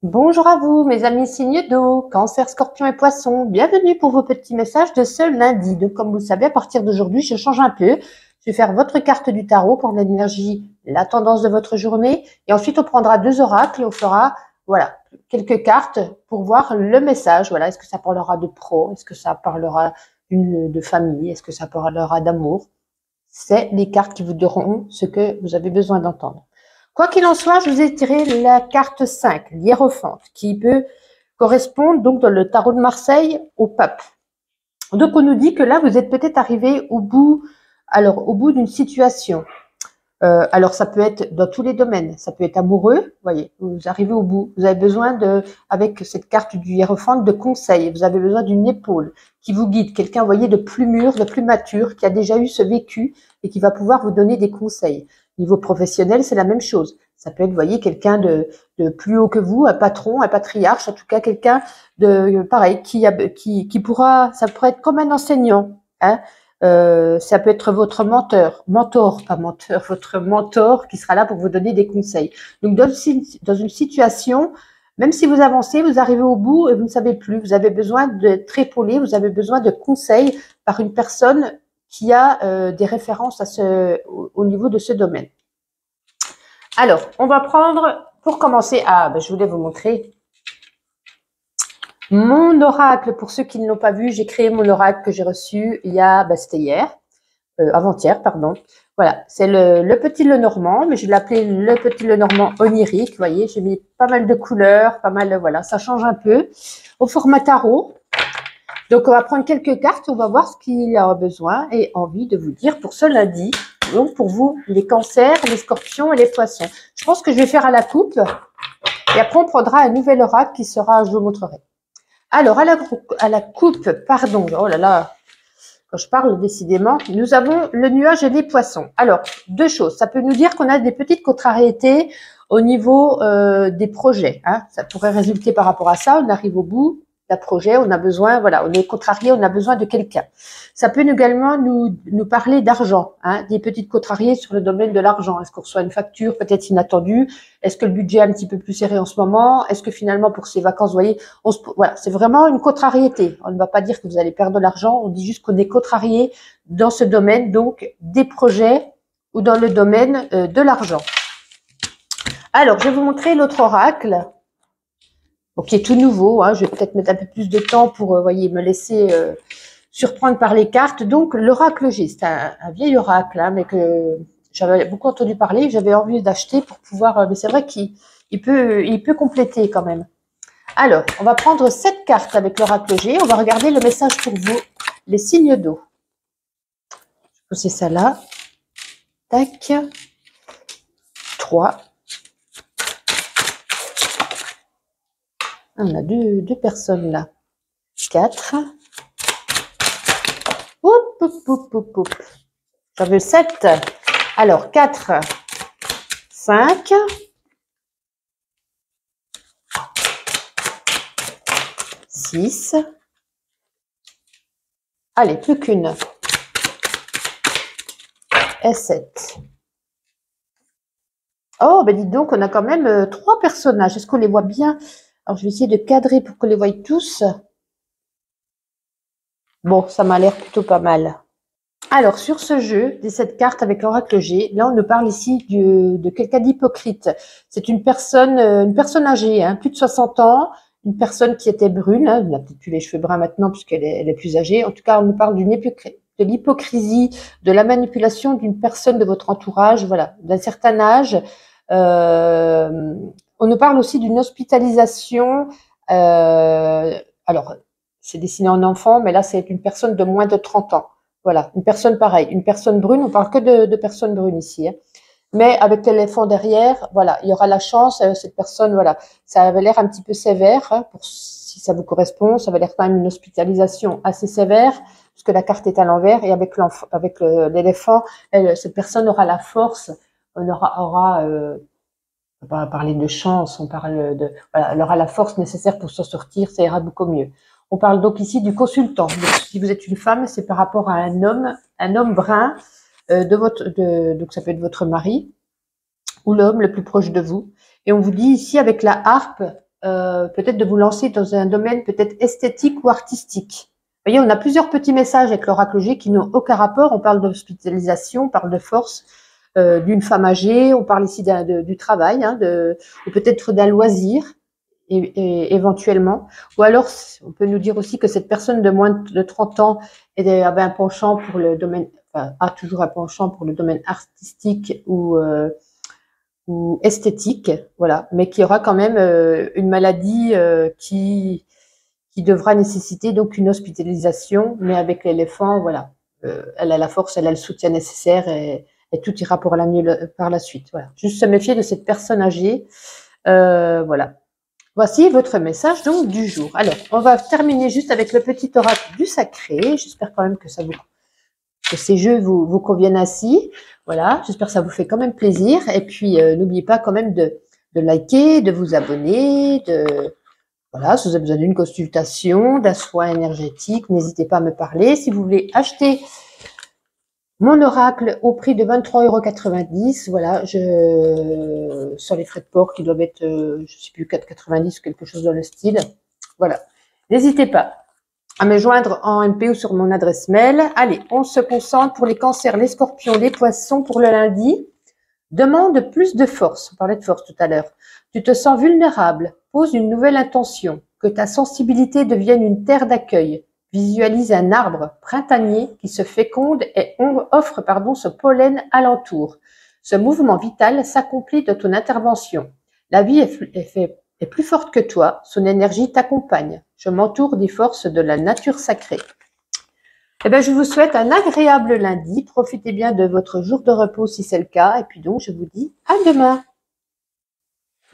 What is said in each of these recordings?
Bonjour à vous, mes amis signes d'eau, Cancer, Scorpion et Poisson. Bienvenue pour vos petits messages de ce lundi. Donc, comme vous le savez, à partir d'aujourd'hui, je change un peu. Je vais faire votre carte du tarot pour l'énergie, la tendance de votre journée. Et ensuite, on prendra deux oracles et on fera, voilà, quelques cartes pour voir le message. Voilà, est-ce que ça parlera de pro? Est-ce que ça parlera de famille? Est-ce que ça parlera d'amour? C'est les cartes qui vous diront ce que vous avez besoin d'entendre. Quoi qu'il en soit, je vous ai tiré la carte 5, l'hiérophante, qui peut correspondre donc dans le tarot de Marseille au pape. Donc on nous dit que là, vous êtes peut-être arrivé au bout, au bout d'une situation. Alors ça peut être dans tous les domaines, ça peut être amoureux, vous voyez, vous arrivez au bout, vous avez besoin avec cette carte du hiérophante, de conseils, vous avez besoin d'une épaule qui vous guide, quelqu'un, vous voyez, de plus mûr, de plus mature, qui a déjà eu ce vécu et qui va pouvoir vous donner des conseils. Niveau professionnel, c'est la même chose. Ça peut être, vous voyez, quelqu'un de plus haut que vous, un patron, un patriarche, en tout cas quelqu'un de pareil, qui pourra, ça pourrait être comme un enseignant, hein. Ça peut être votre votre mentor qui sera là pour vous donner des conseils. Donc, dans une situation, même si vous avancez, vous arrivez au bout et vous ne savez plus, vous avez besoin d'être épaulé, vous avez besoin de conseils par une personne qui a des références au niveau de ce domaine. Alors, on va prendre, pour commencer, je voulais vous montrer mon oracle. Pour ceux qui ne l'ont pas vu, j'ai créé mon oracle que j'ai reçu c'était hier, avant-hier, pardon. Voilà, c'est le petit Lenormand, mais je l'ai appelé le petit Lenormand onirique. Vous voyez, j'ai mis pas mal de couleurs, voilà, ça change un peu. Au format tarot. Donc, on va prendre quelques cartes, on va voir ce qu'il a besoin et envie de vous dire pour ce lundi. Donc, pour vous, les cancers, les scorpions et les poissons. Je pense que je vais faire à la coupe et après, on prendra un nouvel oracle qui sera, je vous montrerai. Alors, à la coupe, pardon, oh là là, quand je parle décidément, nous avons le nuage et les poissons. Alors, deux choses. Ça peut nous dire qu'on a des petites contrariétés au niveau des projets. Hein. Ça pourrait résulter par rapport à ça. On arrive au bout d'un projet, on a besoin, voilà, on est contrarié, on a besoin de quelqu'un. Ça peut également nous parler d'argent, hein, des petites contrariées sur le domaine de l'argent. Est-ce qu'on reçoit une facture peut-être inattendue? Est-ce que le budget est un petit peu plus serré en ce moment? Est-ce que finalement pour ces vacances, vous voyez, voilà, c'est vraiment une contrariété. On ne va pas dire que vous allez perdre de l'argent, on dit juste qu'on est contrarié dans ce domaine, donc des projets ou dans le domaine de l'argent. Alors, je vais vous montrer l'autre oracle, qui est tout nouveau. Hein, je vais peut-être mettre un peu plus de temps pour, voyez, me laisser surprendre par les cartes. Donc, l'oracle G, c'est un vieil oracle, hein, mais que j'avais beaucoup entendu parler, j'avais envie d'acheter pour pouvoir, mais c'est vrai qu'il peut compléter quand même. Alors, on va prendre cette carte avec l'oracle G. On va regarder le message pour vous, les signes d'eau. Je vais poser ça là. Tac. 3. On a deux personnes là. 4. Oup, oup, oup, oup, oup. J'en veux 7. Alors, 4, 5. 6. Allez, plus qu'une. Et 7. Oh, ben dites donc, on a quand même 3 personnages. Est-ce qu'on les voit bien? Alors, je vais essayer de cadrer pour qu'on les voie tous. Bon, ça m'a l'air plutôt pas mal. Alors, sur ce jeu, des 7 cartes avec l'oracle G, là, on nous parle ici de quelqu'un d'hypocrite. C'est une personne âgée, hein, plus de 60 ans, une personne qui était brune, hein, elle n'a peut-être plus les cheveux bruns maintenant puisqu'elle est plus âgée. En tout cas, on nous parle de l'hypocrisie, de la manipulation d'une personne de votre entourage, voilà, d'un certain âge. On nous parle aussi d'une hospitalisation. Alors, c'est dessiné en enfant, mais là, c'est une personne de moins de 30 ans. Voilà, une personne pareille, une personne brune, on parle que de personnes brunes ici. Hein. Mais avec l'éléphant derrière, voilà, il y aura la chance, cette personne, voilà, ça avait l'air un petit peu sévère, hein, si ça vous correspond, ça avait l'air quand même une hospitalisation assez sévère, puisque la carte est à l'envers, et avec l'éléphant, cette personne aura la force, on va parler de chance, voilà, elle aura la force nécessaire pour s'en sortir, ça ira beaucoup mieux. On parle donc ici du consultant. Donc, si vous êtes une femme, c'est par rapport à un homme brun, donc ça peut être votre mari ou l'homme le plus proche de vous. Et on vous dit ici avec la harpe, peut-être de vous lancer dans un domaine peut-être esthétique ou artistique. Vous voyez, on a plusieurs petits messages avec l'oracle G qui n'ont aucun rapport. On parle d'hospitalisation, on parle de force d'une femme âgée, on parle ici du travail, hein, ou peut-être d'un loisir, éventuellement. Ou alors, on peut nous dire aussi que cette personne de moins de 30 ans avait un penchant pour le domaine, enfin, a toujours un penchant pour le domaine artistique ou esthétique, voilà, mais qui aura quand même une maladie qui devra nécessiter donc une hospitalisation, mais avec l'éléphant, voilà, elle a la force, elle a le soutien nécessaire et tout ira pour la mieux par la suite. Voilà, juste se méfier de cette personne âgée. Voilà. Voici votre message donc du jour. Alors, on va terminer juste avec le petit oracle du sacré. J'espère quand même que que ces jeux vous conviennent ainsi. Voilà, j'espère que ça vous fait quand même plaisir. Et puis, n'oubliez pas quand même de liker, de vous abonner, voilà, si vous avez besoin d'une consultation, d'un soin énergétique, n'hésitez pas à me parler. Si vous voulez acheter mon oracle au prix de 23,90 €, voilà, sur les frais de port qui doivent être, je ne sais plus, 4,90 ou quelque chose dans le style. Voilà, n'hésitez pas à me joindre en MP ou sur mon adresse mail. Allez, on se concentre pour les cancers, les scorpions, les poissons pour le lundi. Demande plus de force. On parlait de force tout à l'heure. Tu te sens vulnérable. Pose une nouvelle intention. Que ta sensibilité devienne une terre d'accueil. Visualise un arbre printanier qui se féconde et offre ce pollen alentour. Ce mouvement vital s'accomplit de ton intervention. La vie est plus forte que toi. Son énergie t'accompagne. Je m'entoure des forces de la nature sacrée. Eh bien, je vous souhaite un agréable lundi. Profitez bien de votre jour de repos si c'est le cas. Et puis donc, je vous dis à demain.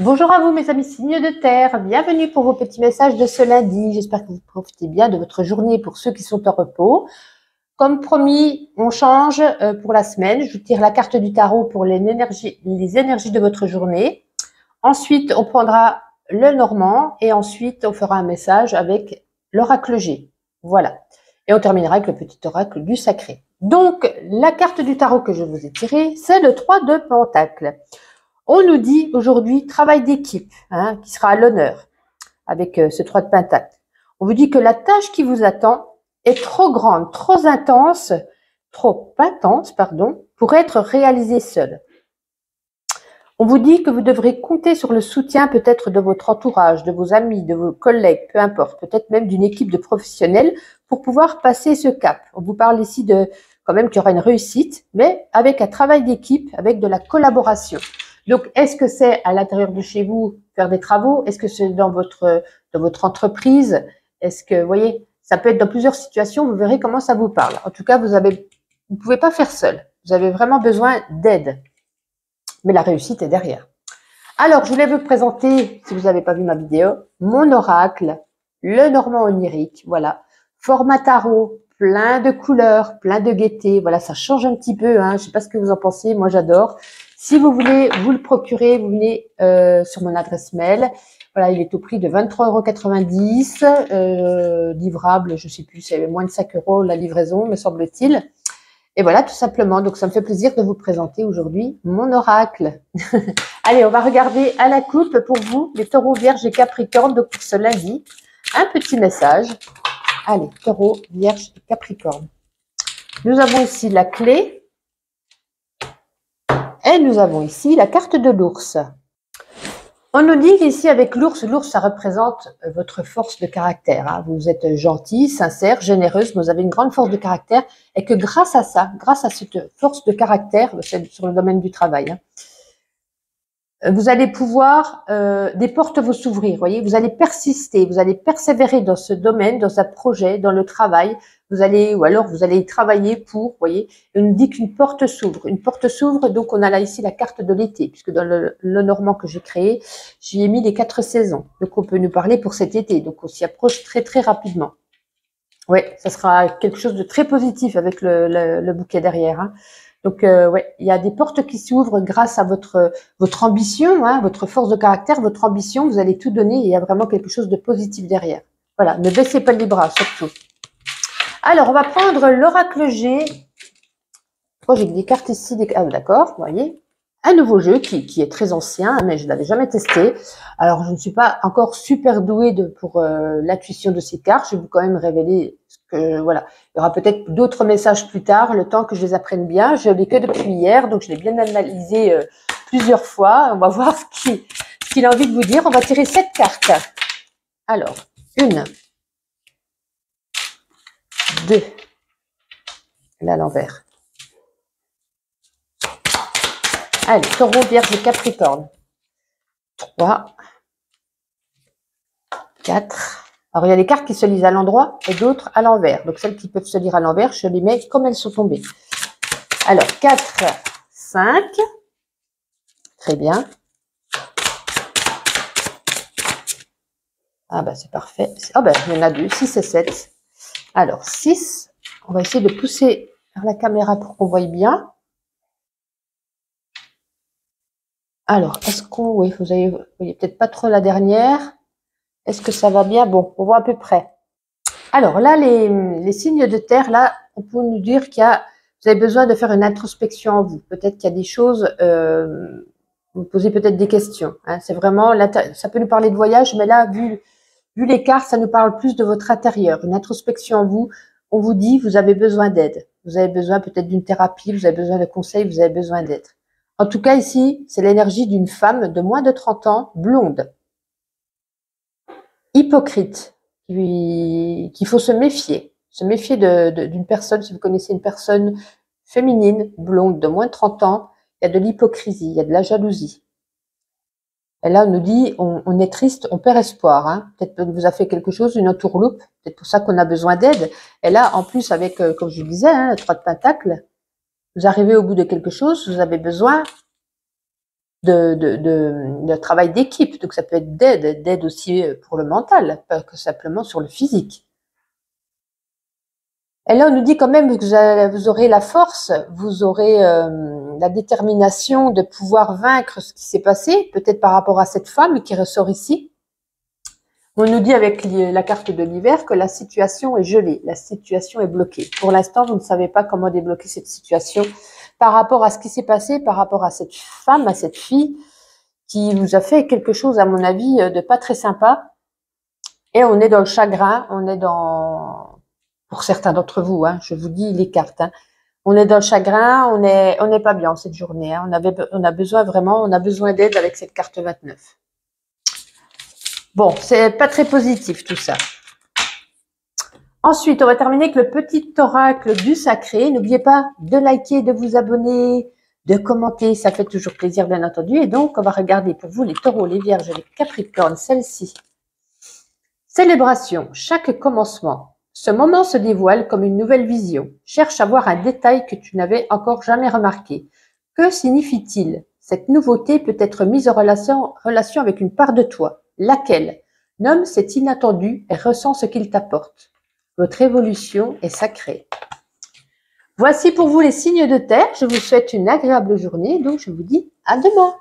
Bonjour à vous, mes amis signes de terre. Bienvenue pour vos petits messages de ce lundi. J'espère que vous profitez bien de votre journée pour ceux qui sont en repos. Comme promis, on change pour la semaine. Je vous tire la carte du tarot pour les énergies de votre journée. Ensuite, on prendra le normand et ensuite, on fera un message avec l'oracle G. Voilà. Et on terminera avec le petit oracle du sacré. Donc, la carte du tarot que je vous ai tirée, c'est le 3 de Pentacle. On nous dit aujourd'hui travail d'équipe, hein, qui sera à l'honneur avec ce 3 de Pentacle. On vous dit que la tâche qui vous attend est trop grande, trop intense, pour être réalisée seule. On vous dit que vous devrez compter sur le soutien peut-être de votre entourage, de vos amis, de vos collègues, peu importe, peut-être même d'une équipe de professionnels pour pouvoir passer ce cap. On vous parle ici de quand même qu'il y aura une réussite, mais avec un travail d'équipe, avec de la collaboration. Donc, est-ce que c'est à l'intérieur de chez vous faire des travaux? Est-ce que c'est dans votre entreprise? Est-ce que, vous voyez, ça peut être dans plusieurs situations, vous verrez comment ça vous parle. En tout cas, vous ne pouvez pas faire seul. Vous avez vraiment besoin d'aide. Mais la réussite est derrière. Alors, je voulais vous présenter, si vous n'avez pas vu ma vidéo, mon oracle, le normand onirique, voilà. Format tarot, plein de couleurs, plein de gaieté, voilà, ça change un petit peu, hein. Je ne sais pas ce que vous en pensez, moi j'adore. Si vous voulez vous le procurer, vous venez sur mon adresse mail. Voilà, il est au prix de 23,90 €, livrable, je ne sais plus, c'est moins de 5 € la livraison, me semble-t-il. Et voilà, tout simplement. Donc, ça me fait plaisir de vous présenter aujourd'hui mon oracle. Allez, on va regarder à la coupe pour vous, les taureaux, vierges et capricornes. Donc, pour ce lundi, un petit message. Allez, taureaux, vierges et capricornes. Nous avons ici la clé. Et nous avons ici la carte de l'ours. On nous dit qu'ici, avec l'ours, ça représente votre force de caractère. Hein. Vous êtes gentil, sincère, généreuse, vous avez une grande force de caractère et que grâce à ça, grâce à cette force de caractère, c'est sur le domaine du travail, hein, vous allez pouvoir, des portes vont s'ouvrir, voyez, vous allez persister, vous allez persévérer dans ce domaine, dans un projet, dans le travail, vous allez y travailler pour, voyez, on nous dit qu'une porte s'ouvre. Une porte s'ouvre, donc on a là ici la carte de l'été, puisque dans le normand que j'ai créé, j'y ai mis les 4 saisons. Donc on peut nous parler pour cet été, donc on s'y approche très très rapidement. Oui, ça sera quelque chose de très positif avec le bouquet derrière, hein. Donc, ouais, il y a des portes qui s'ouvrent grâce à votre ambition, hein, votre force de caractère, votre ambition. Vous allez tout donner et il y a vraiment quelque chose de positif derrière. Voilà, ne baissez pas les bras, surtout. Alors, on va prendre l'oracle G. Oh, j'ai des cartes ici. Ah, d'accord, vous voyez. un nouveau jeu qui est très ancien, mais je l'avais jamais testé. Alors, je ne suis pas encore super douée pour l'intuition de ces cartes. Je vais vous quand même révéler que, voilà, il y aura peut-être d'autres messages plus tard, le temps que je les apprenne bien. Je l'ai que depuis hier, donc je l'ai bien analysé plusieurs fois. On va voir ce qu'il a envie de vous dire. On va tirer 7 cartes. Alors, 1, 2, là à l'envers. Allez, Taureau, Vierge et Capricorne. 3, 4. Alors, il y a des cartes qui se lisent à l'endroit et d'autres à l'envers. Donc, celles qui peuvent se lire à l'envers, je les mets comme elles sont tombées. Alors, 4, 5. Très bien. Ah, bah, c'est parfait. Ah, ben, il y en a 2, 6 et 7. Alors, 6. On va essayer de pousser vers la caméra pour qu'on voie bien. Alors, est-ce qu'on... Oui, vous voyez peut-être pas trop la dernière. Est-ce que ça va bien? Bon, on voit à peu près. Alors là, les signes de terre, là, on peut nous dire vous avez besoin de faire une introspection en vous. Peut-être qu'il y a des choses, vous posez peut-être des questions. Hein. C'est vraiment, ça peut nous parler de voyage, mais là, vu les cartes, ça nous parle plus de votre intérieur. Une introspection en vous. On vous dit, vous avez besoin d'aide. Vous avez besoin peut-être d'une thérapie, vous avez besoin de conseils, vous avez besoin d'aide. En tout cas, ici, c'est l'énergie d'une femme de moins de 30 ans, blonde, hypocrite, qu'il faut se méfier d'une personne. Si vous connaissez une personne féminine, blonde, de moins de 30 ans, il y a de l'hypocrisie, il y a de la jalousie. Et là, on nous dit, on est triste, on perd espoir. Hein. Peut-être que vous a fait quelque chose, une entourloupe, peut-être pour ça qu'on a besoin d'aide. Et là, en plus, avec, comme je disais, hein, 3 de pentacles, vous arrivez au bout de quelque chose, vous avez besoin de travail d'équipe. Donc, ça peut être d'aide aussi pour le mental, pas que simplement sur le physique. Et là, on nous dit quand même que vous aurez la force, vous aurez la détermination de pouvoir vaincre ce qui s'est passé, peut-être par rapport à cette femme qui ressort ici. On nous dit avec la carte de l'hiver que la situation est gelée, la situation est bloquée. Pour l'instant, vous ne savez pas comment débloquer cette situation par rapport à ce qui s'est passé, par rapport à cette femme, à cette fille qui vous a fait quelque chose, à mon avis, de pas très sympa. Et on est dans le chagrin, on est dans, pour certains d'entre vous, hein, je vous dis les cartes, hein, on est dans le chagrin, on n'est pas bien cette journée. Hein, on a besoin vraiment, on a besoin d'aide avec cette carte 29. Bon, c'est pas très positif tout ça. Ensuite, on va terminer avec le petit oracle du sacré. N'oubliez pas de liker, de vous abonner, de commenter, ça fait toujours plaisir bien entendu. Et donc, on va regarder pour vous les taureaux, les vierges, les capricornes, celle-ci. Célébration, chaque commencement. Ce moment se dévoile comme une nouvelle vision. Cherche à voir un détail que tu n'avais encore jamais remarqué. Que signifie-t-il? Cette nouveauté peut être mise en relation avec une part de toi. Laquelle? Nomme cet inattendu et ressens ce qu'il t'apporte. Votre évolution est sacrée. Voici pour vous les signes de terre. Je vous souhaite une agréable journée. Donc, je vous dis à demain.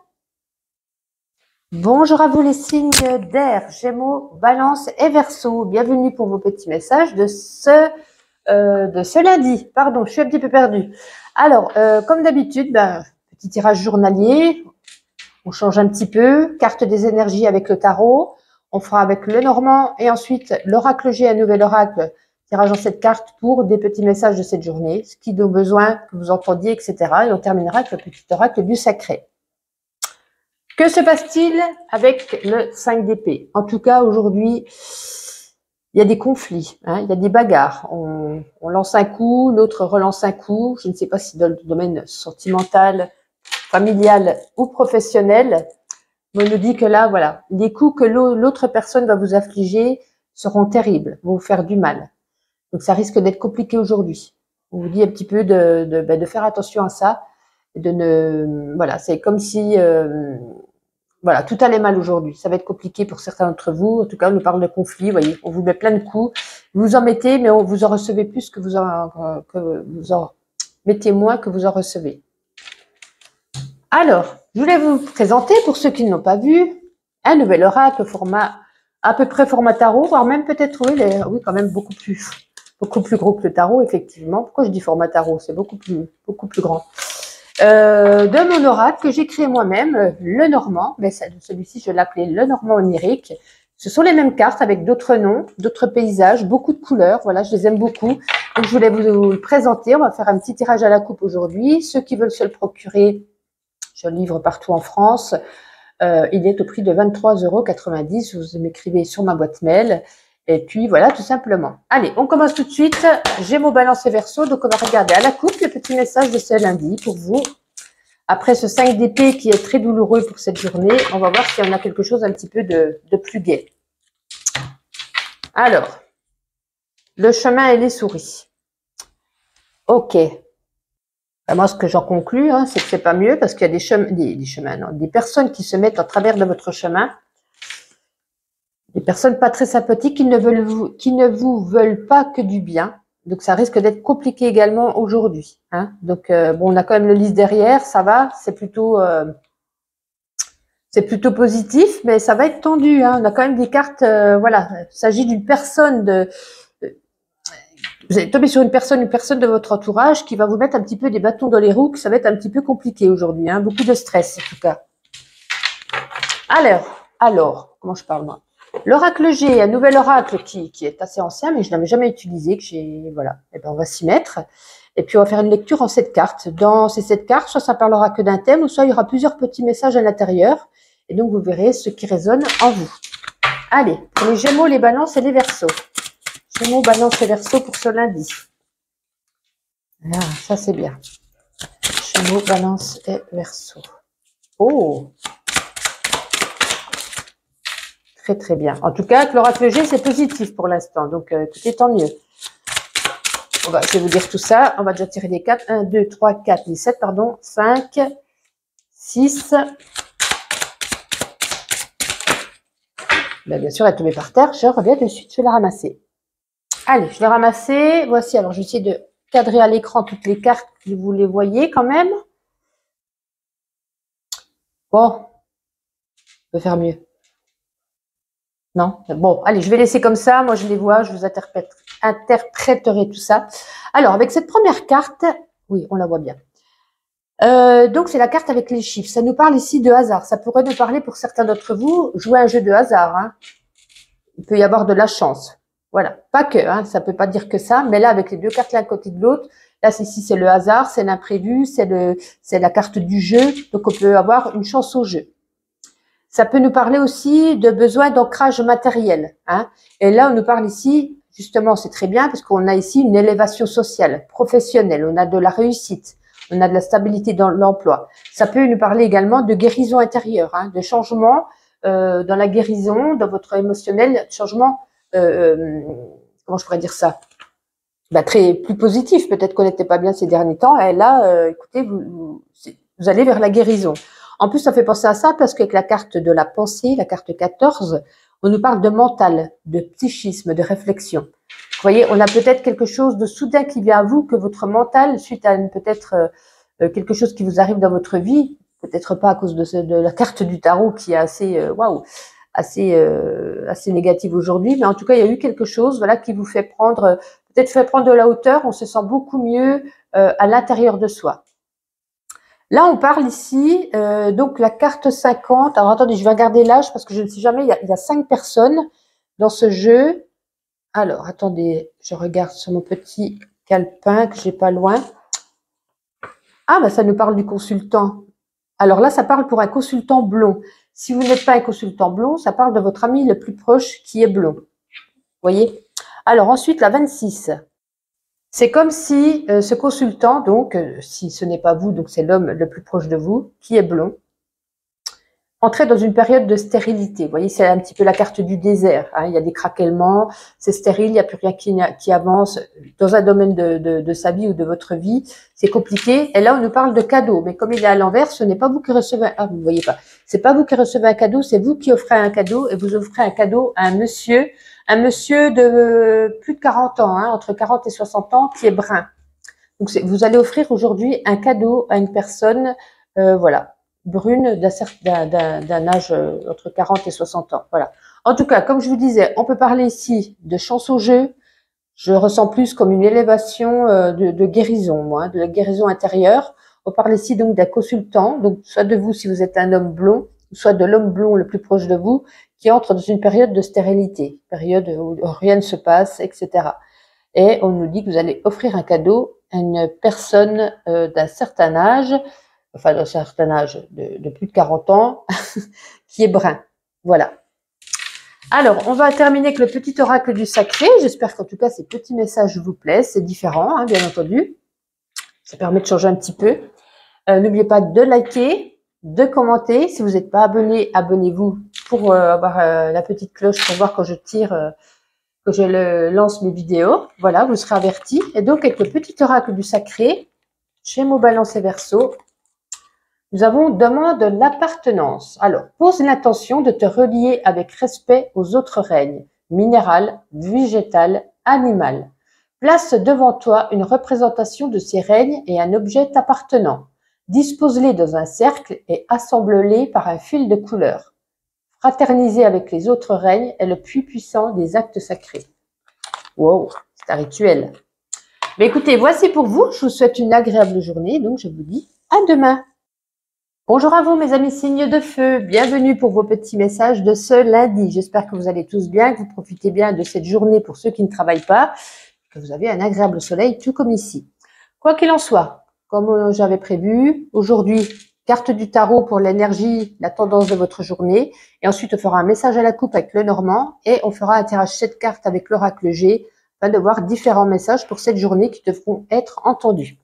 Bonjour à vous les signes d'air, Gémeaux, Balance et Verseau. Bienvenue pour vos petits messages de ce lundi. Pardon, je suis un petit peu perdue. Alors, comme d'habitude, petit tirage journalier. On change un petit peu. Carte des énergies avec le tarot. On fera avec le Normand et ensuite l'oracle G, un nouvel oracle. Tirage en cette carte pour des petits messages de cette journée, ce qui ont besoin que vous entendiez, etc. Et on terminera avec le petit oracle du sacré. Que se passe-t-il avec le 5 d'épée? En tout cas, aujourd'hui, il y a des conflits, hein, il y a des bagarres. On lance un coup, l'autre relance un coup. Je ne sais pas si dans le domaine sentimental, familial ou professionnel, mais on nous dit que là, voilà, les coups que l'autre personne va vous affliger seront terribles, vont vous faire du mal. Donc, ça risque d'être compliqué aujourd'hui. On vous dit un petit peu de faire attention à ça. Voilà, c'est comme si, voilà, tout allait mal aujourd'hui. Ça va être compliqué pour certains d'entre vous. En tout cas, on nous parle de conflit. Vous voyez, on vous met plein de coups. Vous en mettez, mais vous en recevez plus que vous en mettez moins que vous en recevez. Alors, je voulais vous présenter, pour ceux qui ne l'ont pas vu, un nouvel oracle format, à peu près format tarot, voire même peut-être, oui, quand même beaucoup plus gros que le tarot, effectivement. Pourquoi je dis format tarot? C'est beaucoup plus grand. de mon oracle que j'ai créé moi-même, le Normand, mais celui-ci je l'appelais le Normand onirique. Ce sont les mêmes cartes avec d'autres noms, d'autres paysages, beaucoup de couleurs, voilà, je les aime beaucoup. Donc je voulais vous le présenter, on va faire un petit tirage à la coupe aujourd'hui. Ceux qui veulent se le procurer, je le livre partout en France, il est au prix de 23,90 €, vous m'écrivez sur ma boîte mail. Et puis voilà, tout simplement. Allez, on commence tout de suite. Gémeaux, Balance et Verseau. Donc on va regarder à la coupe le petit message de ce lundi pour vous. Après ce 5 d'épée qui est très douloureux pour cette journée, on va voir s'il y en a quelque chose un petit peu de plus gai. Alors, le chemin et les souris. Ok. Ben, moi, ce que j'en conclus, hein, c'est que c'est pas mieux parce qu'il y a des personnes qui se mettent en travers de votre chemin. Des personnes pas très sympathiques qui ne vous veulent pas que du bien. Donc, ça risque d'être compliqué également aujourd'hui. Hein. Donc, bon, on a quand même le lys derrière, ça va, c'est plutôt positif, mais ça va être tendu. Hein. On a quand même des cartes, voilà, il s'agit d'une personne vous allez tomber sur une personne de votre entourage qui va vous mettre un petit peu des bâtons dans les roues, que ça va être un petit peu compliqué aujourd'hui. Hein. Beaucoup de stress, en tout cas. Alors, comment je parle moi? L'oracle G, un nouvel oracle qui est assez ancien, mais je ne l'avais jamais utilisé, voilà. Et ben, on va s'y mettre. Et puis, on va faire une lecture en 7 cartes. Dans ces 7 cartes, soit ça parlera que d'un thème, ou soit il y aura plusieurs petits messages à l'intérieur. Et donc, vous verrez ce qui résonne en vous. Allez, pour les Gémeaux, les Balances et les Verseaux. Gémeaux, Balance et Verseau pour ce lundi. Ah, ça c'est bien. Gémeaux, Balance et Verseau. Oh! Très très bien. En tout cas, avec l'oracle G, c'est positif pour l'instant. Donc, écoutez, tant mieux. Je vais vous dire tout ça. On va déjà tirer des 4. 1, 2, 3, 4, 17, pardon. 5, 6. Ben, bien sûr, elle est tombée par terre. Je reviens de suite, je vais la ramasser. Allez, je vais ramasser. Voici, alors je vais essayer de cadrer à l'écran toutes les cartes, que vous les voyez quand même. Bon, je peux faire mieux. Non? Bon, allez, je vais laisser comme ça. Moi, je les vois, je vous interpréterai tout ça. Alors, avec cette première carte, oui, on la voit bien. Donc, c'est la carte avec les chiffres. Ça nous parle ici de hasard. Ça pourrait nous parler pour certains d'entre vous, jouer un jeu de hasard. Hein. Il peut y avoir de la chance. Voilà, pas que, hein, ça peut pas dire que ça, mais là, avec les deux cartes l'un côté de l'autre, là, ici, c'est le hasard, c'est l'imprévu, c'est la carte du jeu, donc on peut avoir une chance au jeu. Ça peut nous parler aussi de besoin d'ancrage matériel, hein, et là, on nous parle ici, justement, c'est très bien, parce qu'on a ici une élévation sociale, professionnelle, on a de la réussite, on a de la stabilité dans l'emploi. Ça peut nous parler également de guérison intérieure, hein, de changement dans la guérison, dans votre émotionnel, changement comment je pourrais dire ça, plus positif, peut-être qu'on n'était pas bien ces derniers temps, et là, écoutez, vous allez vers la guérison. En plus, ça fait penser à ça parce qu'avec la carte de la pensée, la carte 14, on nous parle de mental, de psychisme, de réflexion. Vous voyez, on a peut-être quelque chose de soudain qui vient à vous, que votre mental, suite à peut-être quelque chose qui vous arrive dans votre vie, peut-être pas à cause de la carte du tarot qui est assez, waouh, assez négative aujourd'hui, mais en tout cas, il y a eu quelque chose, voilà, qui vous fait prendre, peut-être fait prendre de la hauteur, on se sent beaucoup mieux à l'intérieur de soi. Là, on parle ici, donc la carte 50, alors attendez, je vais regarder l'âge parce que je ne sais jamais, il y a 5 personnes dans ce jeu. Alors, attendez, je regarde sur mon petit calepin que j'ai pas loin. Ah, ben ça nous parle du consultant. Alors là, ça parle pour un consultant blond. Si vous n'êtes pas un consultant blond, ça parle de votre ami le plus proche qui est blond. Vous voyez? Alors ensuite, la 26. C'est comme si ce consultant, donc, si ce n'est pas vous, donc c'est l'homme le plus proche de vous, qui est blond, entrait dans une période de stérilité. Vous voyez, c'est un petit peu la carte du désert. Hein. Il y a des craquements, c'est stérile, il n'y a plus rien qui avance dans un domaine de sa vie ou de votre vie. C'est compliqué. Et là, on nous parle de cadeau. Mais comme il est à l'envers, ce n'est pas vous qui recevez vous ne voyez pas. C'est pas vous qui recevez un cadeau, c'est vous qui offrez un cadeau et vous offrez un cadeau à un monsieur de plus de 40 ans, hein, entre 40 et 60 ans, qui est brun. Donc, vous allez offrir aujourd'hui un cadeau à une personne, voilà, brune d'un âge entre 40 et 60 ans. Voilà. En tout cas, comme je vous disais, on peut parler ici de chance au jeu. Je ressens plus comme une élévation de guérison, moi, de la guérison intérieure. On parle ici donc d'un consultant, donc soit de vous si vous êtes un homme blond, soit de l'homme blond le plus proche de vous, qui entre dans une période de stérilité, période où rien ne se passe, etc. Et on nous dit que vous allez offrir un cadeau à une personne d'un certain âge, enfin d'un certain âge, de plus de 40 ans, qui est brun. Voilà. Alors, on va terminer avec le petit oracle du sacré. J'espère qu'en tout cas, ces petits messages vous plaisent. C'est différent, hein, bien entendu. Ça permet de changer un petit peu. N'oubliez pas de liker, de commenter. Si vous n'êtes pas abonné, abonnez-vous pour avoir la petite cloche pour voir quand je tire, que je lance mes vidéos. Voilà, vous serez avertis. Et donc, avec le petit oracle du sacré, Gémeaux, Balance et Verseau, nous avons demande l'appartenance. Alors, pose l'intention de te relier avec respect aux autres règnes, minéral, végétal, animal. Place devant toi une représentation de ces règnes et un objet t'appartenant. Dispose-les dans un cercle et assemble-les par un fil de couleur. Fraterniser avec les autres règnes est le puits puissant des actes sacrés. Wow, c'est un rituel. Mais écoutez, voici pour vous. Je vous souhaite une agréable journée. Donc, je vous dis à demain. Bonjour à vous mes amis signes de feu, bienvenue pour vos petits messages de ce lundi. J'espère que vous allez tous bien, que vous profitez bien de cette journée pour ceux qui ne travaillent pas, que vous avez un agréable soleil tout comme ici. Quoi qu'il en soit, comme j'avais prévu, aujourd'hui, carte du tarot pour l'énergie, la tendance de votre journée, et ensuite on fera un message à la coupe avec le Normand, et on fera un tirage 7 cartes avec l'oracle G, afin de voir différents messages pour cette journée qui devront être entendus.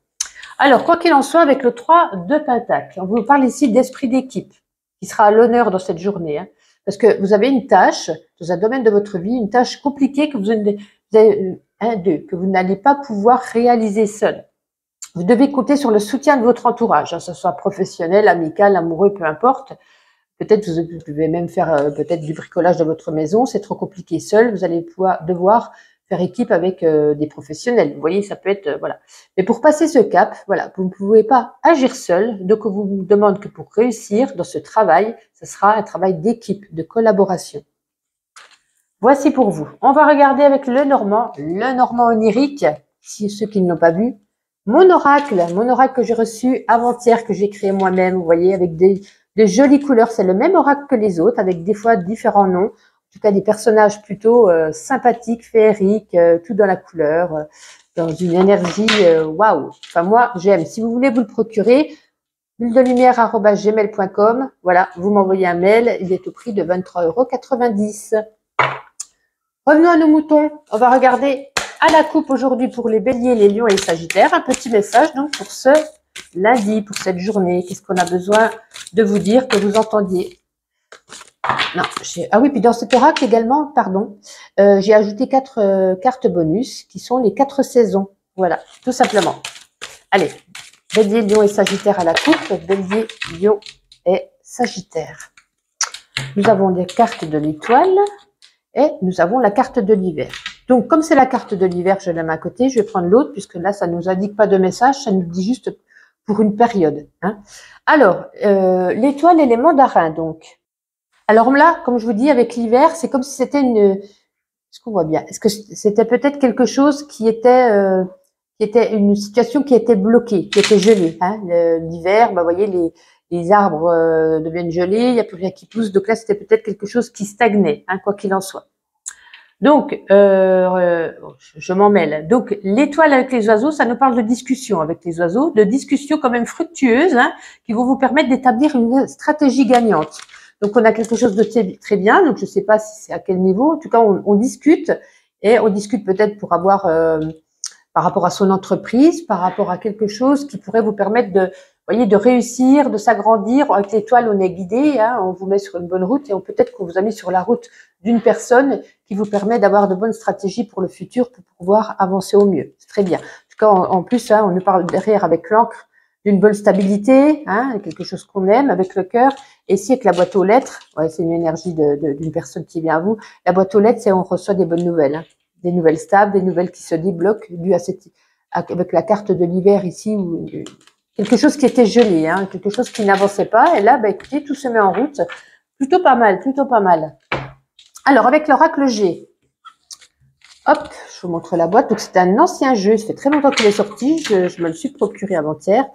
Alors, quoi qu'il en soit, avec le 3 de Pentacle, on vous parle ici d'esprit d'équipe, qui sera à l'honneur dans cette journée. Hein, parce que vous avez une tâche, dans un domaine de votre vie, une tâche compliquée que vous n'allez pas pouvoir réaliser seul. Vous devez compter sur le soutien de votre entourage, hein, que ce soit professionnel, amical, amoureux, peu importe. Peut-être vous devez même faire peut-être du bricolage dans votre maison, c'est trop compliqué seul, vous allez devoir faire équipe avec des professionnels. Vous voyez, ça peut être voilà. Mais pour passer ce cap, voilà, vous ne pouvez pas agir seul. Donc, on vous demande que pour réussir dans ce travail, ce sera un travail d'équipe, de collaboration. Voici pour vous. On va regarder avec le Normand onirique, si ceux qui ne l'ont pas vu. Mon oracle que j'ai reçu avant-hier, que j'ai créé moi-même, vous voyez, avec des jolies couleurs. C'est le même oracle que les autres, avec des fois différents noms. En tout cas, des personnages plutôt sympathiques, féeriques, tout dans la couleur, dans une énergie waouh. Enfin, moi, j'aime. Si vous voulez vous le procurer, bulledelumière@gmail.com. Voilà, vous m'envoyez un mail. Il est au prix de 23,90 €. Revenons à nos moutons. On va regarder à la coupe aujourd'hui pour les béliers, les lions et les sagittaires. Un petit message donc pour ce lundi, pour cette journée. Qu'est-ce qu'on a besoin de vous dire, que vous entendiez? Non, ah oui, puis dans cet oracle également, pardon, j'ai ajouté 4 cartes bonus qui sont les 4 saisons. Voilà, tout simplement. Allez, bélier, lion et sagittaire à la coupe. Bélier, lion et sagittaire. Nous avons les cartes de l'étoile et nous avons la carte de l'hiver. Donc, comme c'est la carte de l'hiver, je l'aime à côté, je vais prendre l'autre puisque là, ça ne nous indique pas de message, ça nous dit juste pour une période. Hein. Alors, l'étoile et les mandarins, donc. Alors là, comme je vous dis, avec l'hiver, c'est comme si c'était est-ce qu'on voit bien? Est-ce que c'était peut-être quelque chose qui était une situation qui était bloquée, qui était gelée, hein? L'hiver, bah, vous voyez, les arbres deviennent gelés, il n'y a plus rien qui pousse. Donc là, c'était peut-être quelque chose qui stagnait, hein, quoi qu'il en soit. Donc, je m'en mêle. Donc, l'étoile avec les oiseaux, ça nous parle de discussion avec les oiseaux, de discussions quand même fructueuses, hein, qui vont vous permettre d'établir une stratégie gagnante. Donc, on a quelque chose de très bien. Donc, je ne sais pas si c'est à quel niveau. En tout cas, on discute et on discute peut-être pour avoir, par rapport à son entreprise, par rapport à quelque chose qui pourrait vous permettre de réussir, de s'agrandir. Avec l'étoile, on est guidé, hein, on vous met sur une bonne route et peut-être qu'on vous a mis sur la route d'une personne qui vous permet d'avoir de bonnes stratégies pour le futur pour pouvoir avancer au mieux. C'est très bien. En tout cas, en plus, hein, on nous parle derrière avec l'encre d'une bonne stabilité, hein, quelque chose qu'on aime, avec le cœur. Et ici, avec la boîte aux lettres, ouais, c'est une énergie d'une personne qui vient à vous. La boîte aux lettres, c'est on reçoit des bonnes nouvelles, hein, des nouvelles stables, des nouvelles qui se débloquent, dues avec la carte de l'hiver ici, où quelque chose qui était gelé, hein, quelque chose qui n'avançait pas. Et là, bah, écoutez, tout se met en route. Plutôt pas mal, plutôt pas mal. Alors, avec l'oracle G, hop, je vous montre la boîte. Donc, c'est un ancien jeu. Ça fait très longtemps qu'il est sorti. Je me le suis procuré avant-hier.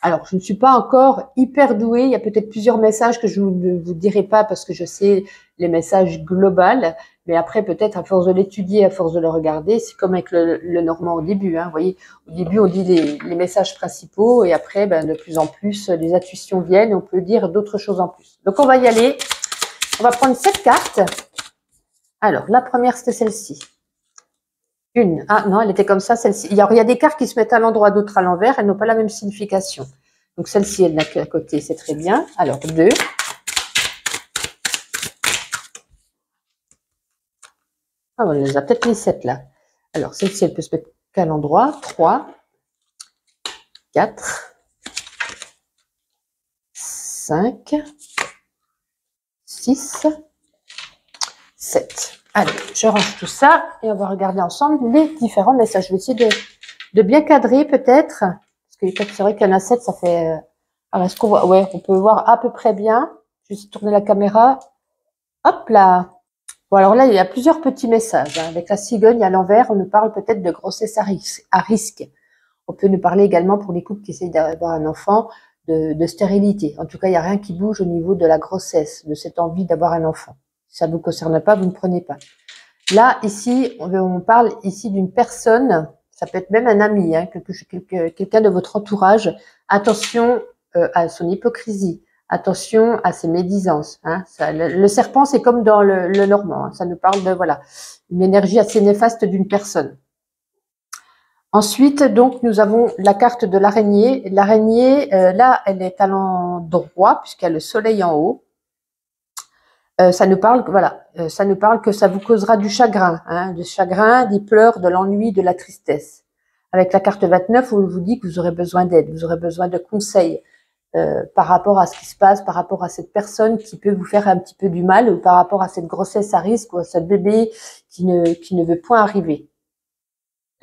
Alors, je ne suis pas encore hyper douée. Il y a peut-être plusieurs messages que je ne vous dirai pas parce que je sais les messages globaux. Mais après, peut-être à force de l'étudier, à force de le regarder, c'est comme avec le normand au début. Hein, vous voyez, au début, on dit les messages principaux et après, ben, de plus en plus, les intuitions viennent et on peut dire d'autres choses en plus. Donc, on va y aller. On va prendre 7 cartes. Alors, la première, c'était celle-ci. Une. Ah non, elle était comme ça, celle-ci. Il y a des cartes qui se mettent à l'endroit, d'autres à l'envers. Elles n'ont pas la même signification. Donc, celle-ci, elle n'a qu'à côté, c'est très bien. Alors, 2. Ah, on les a peut-être mis 7 là. Alors, celle-ci, elle peut se mettre qu'à l'endroit. 3. 4. 5. 6. 7. Allez, je range tout ça et on va regarder ensemble les différents messages. Je vais essayer de bien cadrer peut-être. Parce que c'est vrai qu'il y en a 7, ça fait... Alors, est-ce qu'on voit? Ouais, on peut voir à peu près bien. Je vais essayer de tourner la caméra. Hop là. Bon, alors là, il y a plusieurs petits messages. Hein. Avec la cigogne à l'envers, on nous parle peut-être de grossesse à risque. On peut nous parler également pour les couples qui essayent d'avoir un enfant de stérilité. En tout cas, il n'y a rien qui bouge au niveau de la grossesse, de cette envie d'avoir un enfant. Si ça ne vous concerne pas, vous ne prenez pas. Là, ici, on parle ici d'une personne, ça peut être même un ami, hein, quelqu'un de votre entourage. Attention à son hypocrisie, attention à ses médisances. Hein. Le serpent, c'est comme dans le normand, hein, ça nous parle de voilà une énergie assez néfaste d'une personne. Ensuite, donc, nous avons la carte de l'araignée. L'araignée, là, elle est à l'endroit puisqu'il y a le soleil en haut. Ça nous parle, voilà, ça nous parle que ça vous causera du chagrin, hein, des pleurs, de l'ennui, de la tristesse. Avec la carte 29, on vous dit que vous aurez besoin d'aide, vous aurez besoin de conseils par rapport à ce qui se passe, par rapport à cette personne qui peut vous faire un petit peu du mal, ou par rapport à cette grossesse à risque ou à ce bébé qui ne veut point arriver.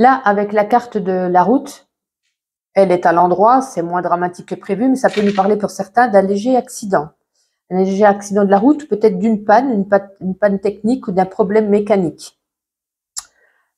Là, avec la carte de la route, elle est à l'endroit, c'est moins dramatique que prévu, mais ça peut nous parler pour certains d'un léger accident. Un léger accident de la route, peut-être d'une panne, une panne technique ou d'un problème mécanique.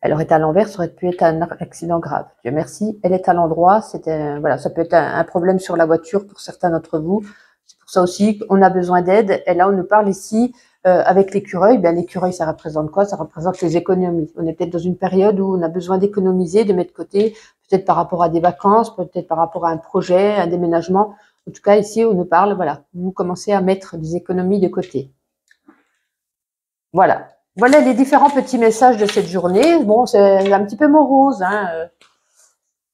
Elle aurait été à l'envers, ça aurait pu être un accident grave. Dieu merci, elle est à l'endroit. Voilà, ça peut être un problème sur la voiture pour certains d'entre vous. C'est pour ça aussi qu'on a besoin d'aide. Et là, on nous parle ici avec l'écureuil. Bien, l'écureuil, ça représente quoi? Ça représente les économies. On est peut-être dans une période où on a besoin d'économiser, de mettre de côté, peut-être par rapport à des vacances, peut-être par rapport à un projet, un déménagement. En tout cas, ici, on nous parle, voilà, vous commencez à mettre des économies de côté. Voilà. Voilà les différents petits messages de cette journée. Bon, c'est un petit peu morose, hein.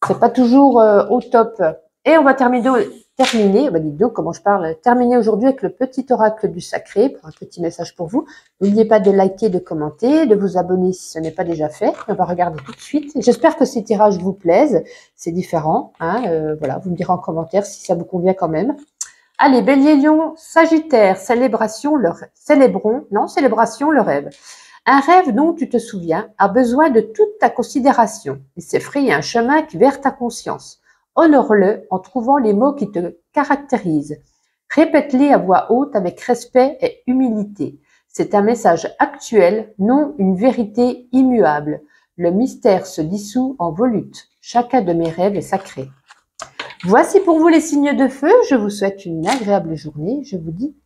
C'est pas toujours au top. Et on va terminer, dites donc comment je parle, terminer aujourd'hui avec le petit oracle du sacré, pour un petit message pour vous. N'oubliez pas de liker, de commenter, de vous abonner si ce n'est pas déjà fait. On va regarder tout de suite. J'espère que ces tirages vous plaisent. C'est différent, hein. Voilà, vous me direz en commentaire si ça vous convient quand même. Allez, Bélier, Lion, Sagittaire, célébration le rêve. Un rêve dont tu te souviens a besoin de toute ta considération. Il s'est frayé un chemin vers ta conscience. Honore-le en trouvant les mots qui te caractérisent. Répète-les à voix haute avec respect et humilité. C'est un message actuel, non une vérité immuable. Le mystère se dissout en volutes. Chacun de mes rêves est sacré. Voici pour vous les signes de feu. Je vous souhaite une agréable journée. Je vous dis